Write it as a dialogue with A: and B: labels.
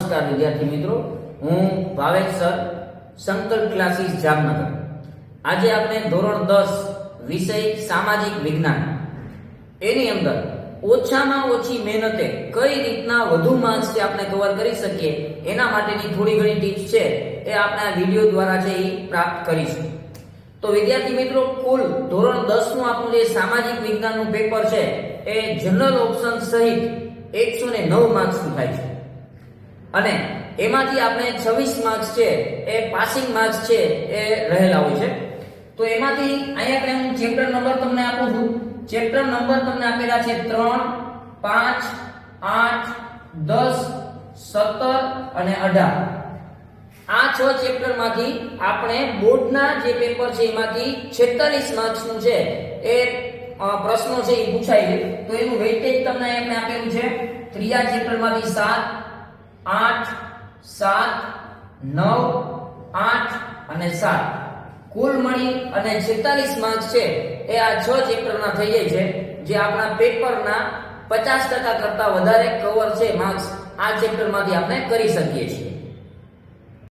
A: નમસ્કાર વિદ્યાર્થી મિત્રો, હું ભાવેશ સર, સંકલ્પ ક્લાસીસ જામનગર. આજે આપણે ધોરણ 10 વિષય સામાજિક વિજ્ઞાન એની અંદર ઓછામાં ઓછી મહેનતે કઈ રીતના વધુ માર્ક્સ આપણે કવર કરી શકીએ એના માટેની થોડી ઘણી ટિપ્સ છે એ આપણે આ વિડિયો દ્વારા છે એ પ્રાપ્ત કરીશું. તો વિદ્યાર્થી મિત્રો, કુલ ધોરણ 10 નું આપણું જે સામાજિક વિજ્ઞાનનું પેપર છે એ જનરલ ઓપ્શન સહિત 109 માર્ક્સ નું થાય છે અને એમાંથી આપણે 26 માર્ક્સ છે એ પાસિંગ માર્ક્સ છે એ રહેલા હોય છે. તો એમાંથી અહીંયા આપણે હું ચેપ્ટર નંબર તમને આપું છું. ચેપ્ટર નંબર તમને આપેલા છે 3, 5, 8, 10, 17 અને 18. આ 6 ચેપ્ટર માંથી આપણે બોર્ડના જે પેપર છે એમાંથી 46 માર્ક્સ નું છે એ પ્રશ્નો છે એ પૂછાય છે. તો એનું વેઇટેજ તમને આપણે આપેલું છે. ત્રીજા ચેપ્ટર માંથી 7, 8, 7, 9, 8 અને 7 કુલ મળી અને 46 માર્ક્સ છે એ આ 6 ચેપ્ટરના થઈ જાય છે, જે આપણા પેપરના 50% કરતા વધારે કવર છે માર્ક્સ આ ચેપ્ટરમાંથી આપણે કરી શકીએ છીએ.